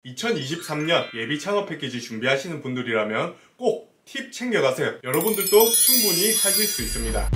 2023년 예비 창업 패키지 준비하시는 분들이라면 꼭 팁 챙겨가세요. 여러분들도 충분히 하실 수 있습니다.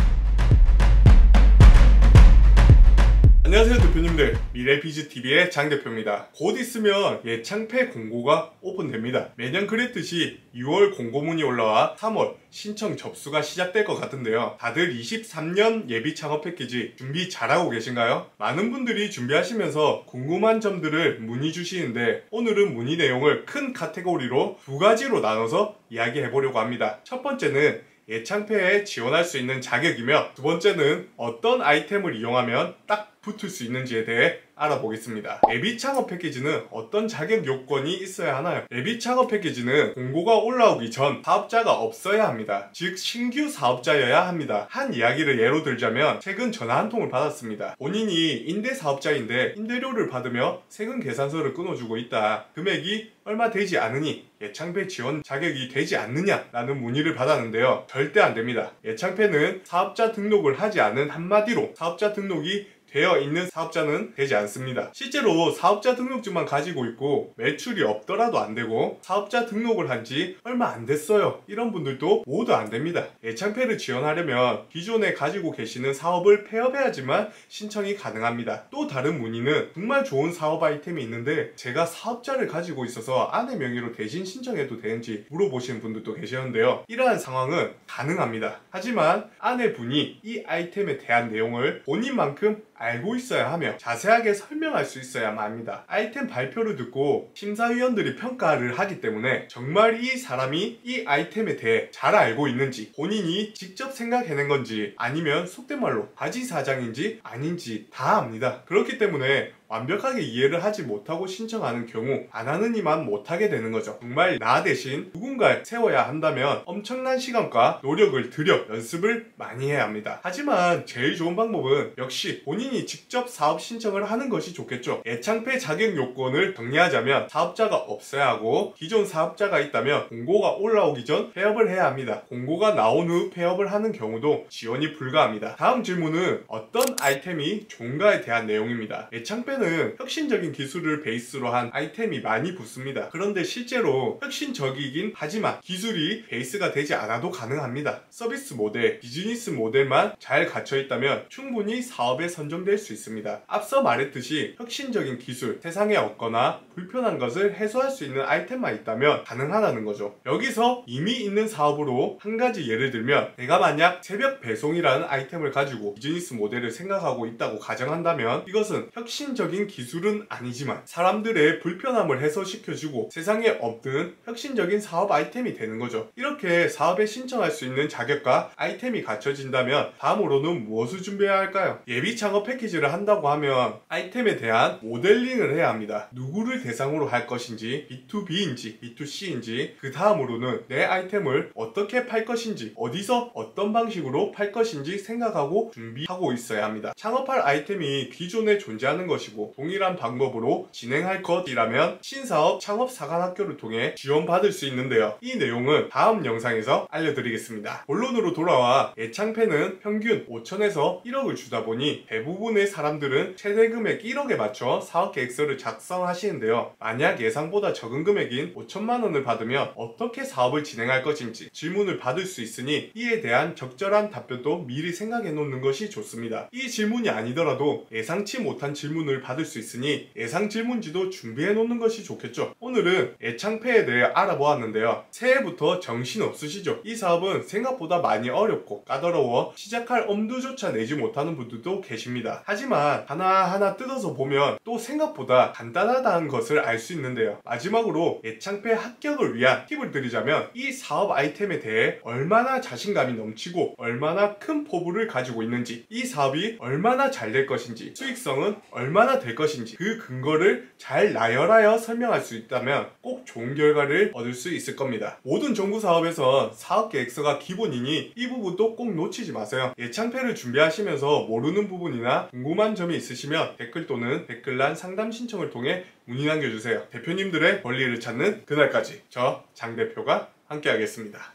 안녕하세요 대표님들, 미래비즈TV의 장대표입니다. 곧 있으면 예창패 공고가 오픈됩니다. 매년 그랬듯이 2월 공고문이 올라와 3월 신청 접수가 시작될 것 같은데요. 다들 23년 예비 창업 패키지 준비 잘하고 계신가요? 많은 분들이 준비하시면서 궁금한 점들을 문의 주시는데, 오늘은 문의 내용을 큰 카테고리로 두 가지로 나눠서 이야기해 보려고 합니다. 첫 번째는 예창패에 지원할 수 있는 자격이며, 두 번째는 어떤 아이템을 이용하면 딱 붙을 수 있는지에 대해 알아보겠습니다. 예비 창업 패키지는 어떤 자격 요건이 있어야 하나요? 예비 창업 패키지는 공고가 올라오기 전 사업자가 없어야 합니다. 즉 신규 사업자여야 합니다. 한 이야기를 예로 들자면, 최근 전화 한 통을 받았습니다. 본인이 임대사업자인데 임대료를 받으며 세금 계산서를 끊어주고 있다. 금액이 얼마 되지 않으니 예창패 지원 자격이 되지 않느냐 라는 문의를 받았는데요. 절대 안 됩니다. 예창패는 사업자 등록을 하지 않은, 한마디로 사업자 등록이 되어 있는 사업자는 되지 않습니다. 실제로 사업자 등록증만 가지고 있고 매출이 없더라도 안 되고, 사업자 등록을 한 지 얼마 안 됐어요, 이런 분들도 모두 안 됩니다. 예창패를 지원하려면 기존에 가지고 계시는 사업을 폐업해야지만 신청이 가능합니다. 또 다른 문의는 정말 좋은 사업 아이템이 있는데 제가 사업자를 가지고 있어서 아내 명의로 대신 신청해도 되는지 물어보시는 분들도 계시는데요. 이러한 상황은 가능합니다. 하지만 아내분이 이 아이템에 대한 내용을 본인만큼 알고 있어야 하며 자세하게 설명할 수 있어야만 합니다. 아이템 발표를 듣고 심사위원들이 평가를 하기 때문에 정말 이 사람이 이 아이템에 대해 잘 알고 있는지, 본인이 직접 생각해낸 건지, 아니면 속된 말로 바지사장인지 아닌지 다 압니다. 그렇기 때문에 완벽하게 이해를 하지 못하고 신청하는 경우 안 하는 이만 못하게 되는 거죠. 정말 나 대신 누군가를 세워야 한다면 엄청난 시간과 노력을 들여 연습을 많이 해야 합니다. 하지만 제일 좋은 방법은 역시 본인이 직접 사업 신청을 하는 것이 좋겠죠. 예창패 자격 요건을 정리하자면, 사업자가 없어야 하고 기존 사업자가 있다면 공고가 올라오기 전 폐업을 해야 합니다. 공고가 나온 후 폐업을 하는 경우도 지원이 불가합니다. 다음 질문은 어떤 아이템이 좋은가에 대한 내용입니다. 예창패는 혁신적인 기술을 베이스로 한 아이템이 많이 붙습니다. 그런데 실제로 혁신적이긴 하지만 기술이 베이스가 되지 않아도 가능합니다. 서비스 모델, 비즈니스 모델만 잘 갖춰 있다면 충분히 사업에 선정될 수 있습니다. 앞서 말했듯이 혁신적인 기술, 세상에 없거나 불편한 것을 해소할 수 있는 아이템만 있다면 가능하다는 거죠. 여기서 이미 있는 사업으로 한 가지 예를 들면, 내가 만약 새벽 배송이라는 아이템을 가지고 비즈니스 모델을 생각하고 있다고 가정한다면, 이것은 혁신적인 기술은 아니지만 사람들의 불편함을 해소시켜주고 세상에 없는 혁신적인 사업 아이템이 되는 거죠. 이렇게 사업에 신청할 수 있는 자격과 아이템이 갖춰진다면 다음으로는 무엇을 준비해야 할까요? 예비 창업 패키지를 한다고 하면 아이템에 대한 모델링을 해야 합니다. 누구를 대상으로 할 것인지, B2B인지 B2C인지, 그 다음으로는 내 아이템을 어떻게 팔 것인지, 어디서 어떤 방식으로 팔 것인지 생각하고 준비하고 있어야 합니다. 창업할 아이템이 기존에 존재하는 것이고 동일한 방법으로 진행할 것이라면 신사업 창업사관학교를 통해 지원받을 수 있는데요. 이 내용은 다음 영상에서 알려드리겠습니다. 본론으로 돌아와, 예창패는 평균 5천에서 1억을 주다 보니 대부분의 사람들은 최대 금액 1억에 맞춰 사업계획서를 작성하시는데요. 만약 예상보다 적은 금액인 5천만 원을 받으면 어떻게 사업을 진행할 것인지 질문을 받을 수 있으니, 이에 대한 적절한 답변도 미리 생각해 놓는 것이 좋습니다. 이 질문이 아니더라도 예상치 못한 질문을 받을 수 있으니 예상 질문지도 준비해 놓는 것이 좋겠죠. 오늘은 예창패에 대해 알아보았는데요. 새해부터 정신 없으시죠? 이 사업은 생각보다 많이 어렵고 까다로워 시작할 엄두조차 내지 못하는 분들도 계십니다. 하지만 하나하나 뜯어서 보면 또 생각보다 간단하다는 것을 알 수 있는데요. 마지막으로 예창패 합격을 위한 팁을 드리자면, 이 사업 아이템에 대해 얼마나 자신감이 넘치고 얼마나 큰 포부를 가지고 있는지, 이 사업이 얼마나 잘 될 것인지, 수익성은 얼마나 될 것인지, 그 근거를 잘 나열하여 설명할 수 있다면 꼭 좋은 결과를 얻을 수 있을 겁니다. 모든 정부 사업에선 사업계획서가 기본이니 이 부분도 꼭 놓치지 마세요. 예창패를 준비하시면서 모르는 부분이나 궁금한 점이 있으시면 댓글 또는 댓글란 상담 신청을 통해 문의 남겨주세요. 대표님들의 권리를 찾는 그날까지 저 장 대표가 함께 하겠습니다.